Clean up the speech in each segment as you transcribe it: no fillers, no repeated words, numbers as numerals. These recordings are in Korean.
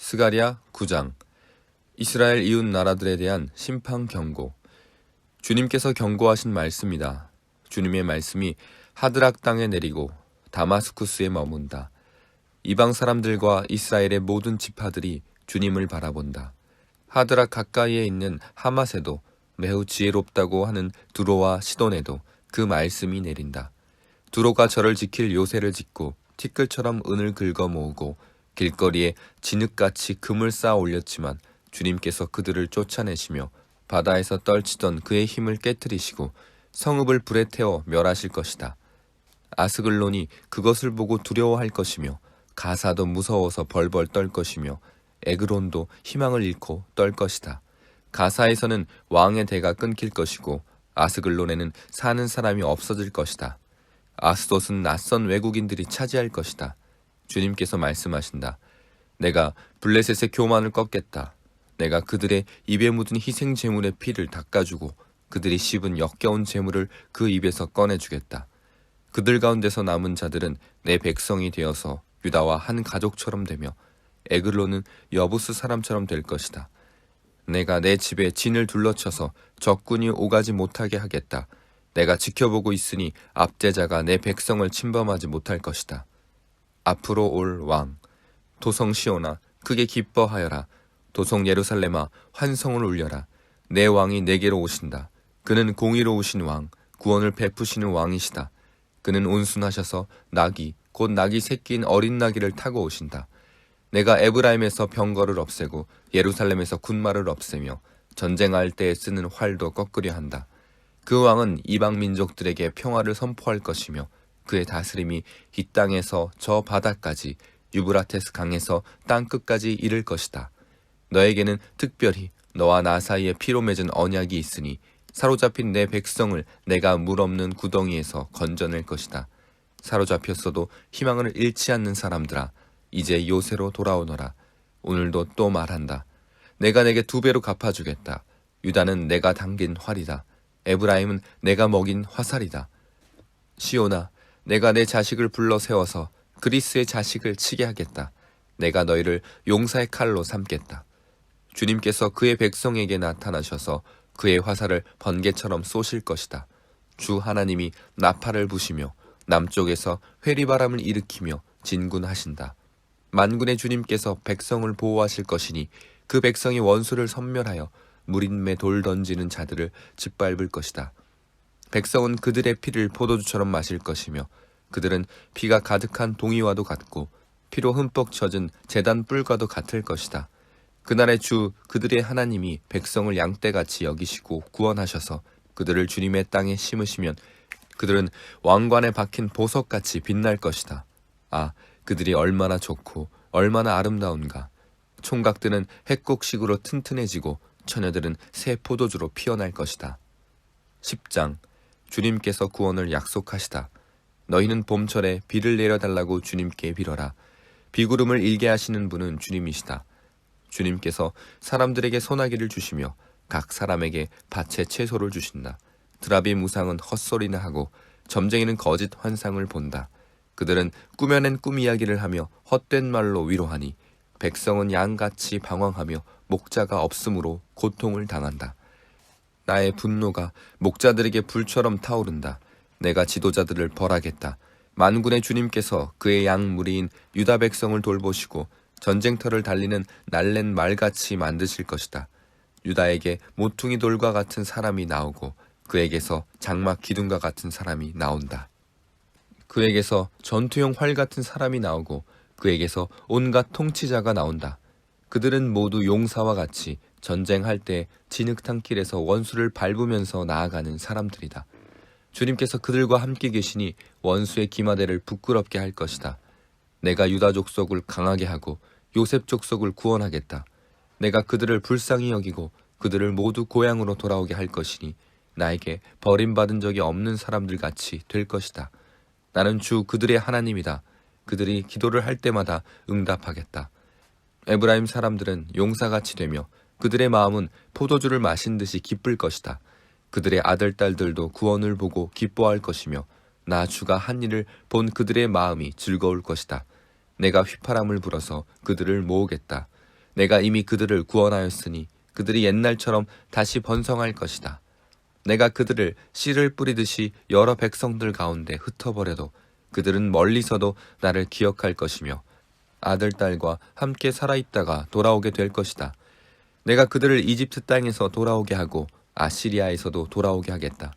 스가랴 9장. 이스라엘 이웃 나라들에 대한 심판 경고. 주님께서 경고하신 말씀이다. 주님의 말씀이 하드락 땅에 내리고 다마스쿠스에 머문다. 이방 사람들과 이스라엘의 모든 지파들이 주님을 바라본다. 하드락 가까이에 있는 하맛에도 매우 지혜롭다고 하는 두로와 시돈에도 그 말씀이 내린다. 두로가 저를 지킬 요새를 짓고 티끌처럼 은을 긁어 모으고 길거리에 진흙같이 금을 쌓아 올렸지만 주님께서 그들을 쫓아내시며 바다에서 떨치던 그의 힘을 깨뜨리시고 성읍을 불에 태워 멸하실 것이다. 아스글론이 그것을 보고 두려워할 것이며 가사도 무서워서 벌벌 떨 것이며 에그론도 희망을 잃고 떨 것이다. 가사에서는 왕의 대가 끊길 것이고 아스글론에는 사는 사람이 없어질 것이다. 아스돗은 낯선 외국인들이 차지할 것이다. 주님께서 말씀하신다. 내가 블레셋의 교만을 꺾겠다. 내가 그들의 입에 묻은 희생 제물의 피를 닦아주고 그들이 씹은 역겨운 제물을 그 입에서 꺼내주겠다. 그들 가운데서 남은 자들은 내 백성이 되어서 유다와 한 가족처럼 되며 에글론은 여부스 사람처럼 될 것이다. 내가 내 집에 진을 둘러쳐서 적군이 오가지 못하게 하겠다. 내가 지켜보고 있으니 압제자가 내 백성을 침범하지 못할 것이다. 앞으로 올 왕, 도성 시온아, 크게 기뻐하여라. 도성 예루살렘아, 환성을 울려라. 내 왕이 내게로 오신다. 그는 공의로우신 왕, 구원을 베푸시는 왕이시다. 그는 온순하셔서 나귀, 곧 나귀 새끼인 어린 나귀를 타고 오신다. 내가 에브라임에서 병거를 없애고 예루살렘에서 군마를 없애며 전쟁할 때에 쓰는 활도 꺾으려 한다. 그 왕은 이방 민족들에게 평화를 선포할 것이며 그의 다스림이 이 땅에서 저 바다까지 유브라테스 강에서 땅끝까지 이를 것이다. 너에게는 특별히 너와 나 사이에 피로 맺은 언약이 있으니 사로잡힌 내 백성을 내가 물 없는 구덩이에서 건져낼 것이다. 사로잡혔어도 희망을 잃지 않는 사람들아, 이제 요새로 돌아오너라. 오늘도 또 말한다. 내가 내게 2배로 갚아주겠다. 유다는 내가 당긴 활이다. 에브라임은 내가 먹인 화살이다. 시온아, 내가 내 자식을 불러 세워서 그리스의 자식을 치게 하겠다. 내가 너희를 용사의 칼로 삼겠다. 주님께서 그의 백성에게 나타나셔서 그의 화살을 번개처럼 쏘실 것이다. 주 하나님이 나팔을 부시며 남쪽에서 회리바람을 일으키며 진군하신다. 만군의 주님께서 백성을 보호하실 것이니 그 백성이 원수를 섬멸하여 무림에 돌 던지는 자들을 짓밟을 것이다. 백성은 그들의 피를 포도주처럼 마실 것이며 그들은 피가 가득한 동이와도 같고 피로 흠뻑 젖은 제단 뿔과도 같을 것이다. 그날의 주 그들의 하나님이 백성을 양떼같이 여기시고 구원하셔서 그들을 주님의 땅에 심으시면 그들은 왕관에 박힌 보석같이 빛날 것이다. 아, 그들이 얼마나 좋고 얼마나 아름다운가. 총각들은 핵곡식으로 튼튼해지고 처녀들은 새 포도주로 피어날 것이다. 10장. 주님께서 구원을 약속하시다. 너희는 봄철에 비를 내려달라고 주님께 빌어라. 비구름을 일게 하시는 분은 주님이시다. 주님께서 사람들에게 소나기를 주시며 각 사람에게 밭에 채소를 주신다. 드라비 무상은 헛소리나 하고 점쟁이는 거짓 환상을 본다. 그들은 꾸며낸 꿈 이야기를 하며 헛된 말로 위로하니 백성은 양같이 방황하며 목자가 없으므로 고통을 당한다. 나의 분노가 목자들에게 불처럼 타오른다. 내가 지도자들을 벌하겠다. 만군의 주님께서 그의 양 무리인 유다 백성을 돌보시고 전쟁터를 달리는 날랜 말같이 만드실 것이다. 유다에게 모퉁이 돌과 같은 사람이 나오고 그에게서 장막 기둥과 같은 사람이 나온다. 그에게서 전투용 활 같은 사람이 나오고 그에게서 온갖 통치자가 나온다. 그들은 모두 용사와 같이 전쟁할 때 진흙탕 길에서 원수를 밟으면서 나아가는 사람들이다. 주님께서 그들과 함께 계시니 원수의 기마대를 부끄럽게 할 것이다. 내가 유다 족속을 강하게 하고 요셉 족속을 구원하겠다. 내가 그들을 불쌍히 여기고 그들을 모두 고향으로 돌아오게 할 것이니 나에게 버림받은 적이 없는 사람들 같이 될 것이다. 나는 주 그들의 하나님이다. 그들이 기도를 할 때마다 응답하겠다. 에브라임 사람들은 용사같이 되며 그들의 마음은 포도주를 마신 듯이 기쁠 것이다. 그들의 아들, 딸들도 구원을 보고 기뻐할 것이며 나 주가 한 일을 본 그들의 마음이 즐거울 것이다. 내가 휘파람을 불어서 그들을 모으겠다. 내가 이미 그들을 구원하였으니 그들이 옛날처럼 다시 번성할 것이다. 내가 그들을 씨를 뿌리듯이 여러 백성들 가운데 흩어버려도 그들은 멀리서도 나를 기억할 것이며 아들, 딸과 함께 살아있다가 돌아오게 될 것이다. 내가 그들을 이집트 땅에서 돌아오게 하고 아시리아에서도 돌아오게 하겠다.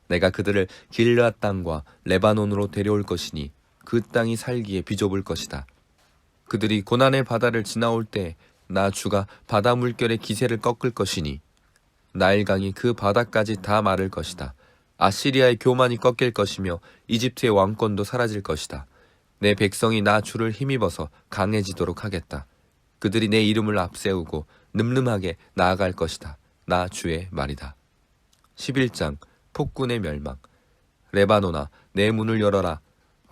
내가 그들을 길르앗 땅과 레바논으로 데려올 것이니 그 땅이 살기에 비좁을 것이다. 그들이 고난의 바다를 지나올 때 나 주가 바다 물결의 기세를 꺾을 것이니 나일강이 그 바다까지 다 마를 것이다. 아시리아의 교만이 꺾일 것이며 이집트의 왕권도 사라질 것이다. 내 백성이 나 주를 힘입어서 강해지도록 하겠다. 그들이 내 이름을 앞세우고 늠름하게 나아갈 것이다. 나 주의 말이다. 11장 폭군의 멸망. 레바논아, 내 문을 열어라.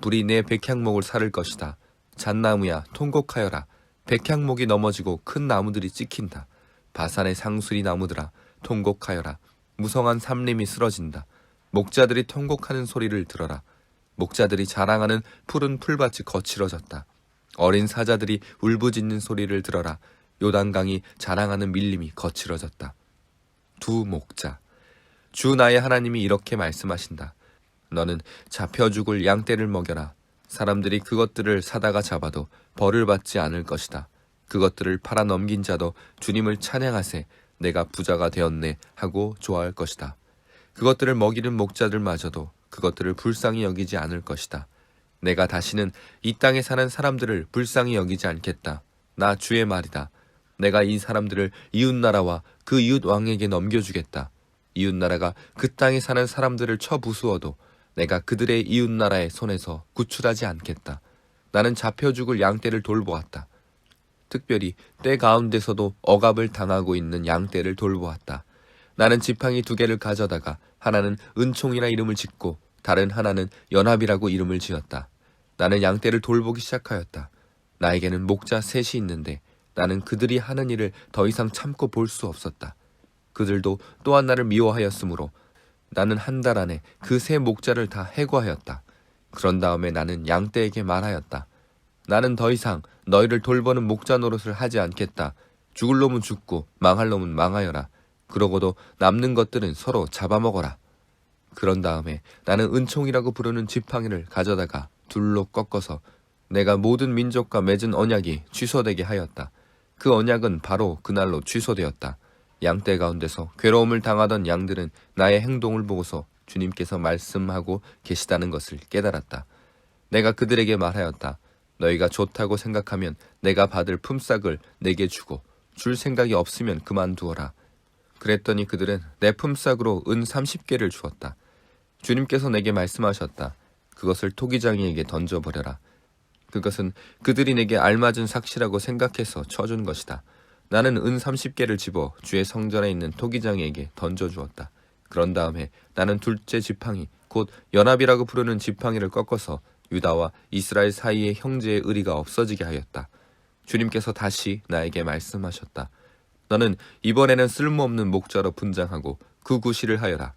불이 내 백향목을 사를 것이다. 잣나무야, 통곡하여라. 백향목이 넘어지고 큰 나무들이 찍힌다. 바산의 상수리 나무들아, 통곡하여라. 무성한 삼림이 쓰러진다. 목자들이 통곡하는 소리를 들어라. 목자들이 자랑하는 푸른 풀밭이 거칠어졌다. 어린 사자들이 울부짖는 소리를 들어라. 요단강이 자랑하는 밀림이 거칠어졌다. 두 목자. 주 나의 하나님이 이렇게 말씀하신다. 너는 잡혀 죽을 양떼를 먹여라. 사람들이 그것들을 사다가 잡아도 벌을 받지 않을 것이다. 그것들을 팔아 넘긴 자도 주님을 찬양하세 내가 부자가 되었네 하고 좋아할 것이다. 그것들을 먹이는 목자들마저도 그것들을 불쌍히 여기지 않을 것이다. 내가 다시는 이 땅에 사는 사람들을 불쌍히 여기지 않겠다. 나 주의 말이다. 내가 이 사람들을 이웃나라와 그 이웃왕에게 넘겨주겠다. 이웃나라가 그 땅에 사는 사람들을 쳐 부수어도 내가 그들의 이웃나라의 손에서 구출하지 않겠다. 나는 잡혀 죽을 양떼를 돌보았다. 특별히 때 가운데서도 억압을 당하고 있는 양떼를 돌보았다. 나는 지팡이 2개를 가져다가 하나는 은총이라 이름을 짓고 다른 하나는 연합이라고 이름을 지었다. 나는 양떼를 돌보기 시작하였다. 나에게는 목자 3이 있는데 나는 그들이 하는 일을 더 이상 참고 볼 수 없었다. 그들도 또한 나를 미워하였으므로 나는 한 달 안에 그 3 목자를 다 해고하였다. 그런 다음에 나는 양떼에게 말하였다. 나는 더 이상 너희를 돌보는 목자 노릇을 하지 않겠다. 죽을 놈은 죽고 망할 놈은 망하여라. 그러고도 남는 것들은 서로 잡아먹어라. 그런 다음에 나는 은총이라고 부르는 지팡이를 가져다가 둘로 꺾어서 내가 모든 민족과 맺은 언약이 취소되게 하였다. 그 언약은 바로 그날로 취소되었다. 양떼 가운데서 괴로움을 당하던 양들은 나의 행동을 보고서 주님께서 말씀하고 계시다는 것을 깨달았다. 내가 그들에게 말하였다. 너희가 좋다고 생각하면 내가 받을 품삯을 내게 주고 줄 생각이 없으면 그만두어라. 그랬더니 그들은 내 품삯으로 은 30개를 주었다. 주님께서 내게 말씀하셨다. 그것을 토기장이에게 던져버려라. 그것은 그들이 내게 알맞은 삭시라고 생각해서 쳐준 것이다. 나는 은 30개를 집어 주의 성전에 있는 토기장이에게 던져주었다. 그런 다음에 나는 둘째 지팡이, 곧 연합이라고 부르는 지팡이를 꺾어서 유다와 이스라엘 사이에 형제의 의리가 없어지게 하였다. 주님께서 다시 나에게 말씀하셨다. 너는 이번에는 쓸모없는 목자로 분장하고 그 구실을 하여라.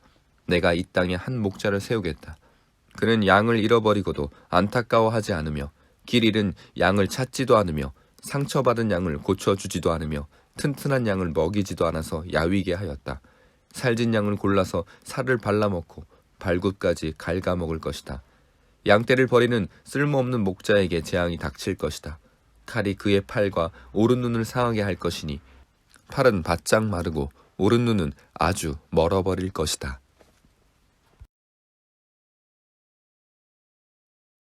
내가 이 땅에 한 목자를 세우겠다. 그는 양을 잃어버리고도 안타까워하지 않으며 길 잃은 양을 찾지도 않으며 상처받은 양을 고쳐주지도 않으며 튼튼한 양을 먹이지도 않아서 야위게 하였다. 살진 양을 골라서 살을 발라먹고 발굽까지 갉아먹을 것이다. 양떼를 버리는 쓸모없는 목자에게 재앙이 닥칠 것이다. 칼이 그의 팔과 오른 눈을 상하게 할 것이니 팔은 바짝 마르고 오른 눈은 아주 멀어버릴 것이다.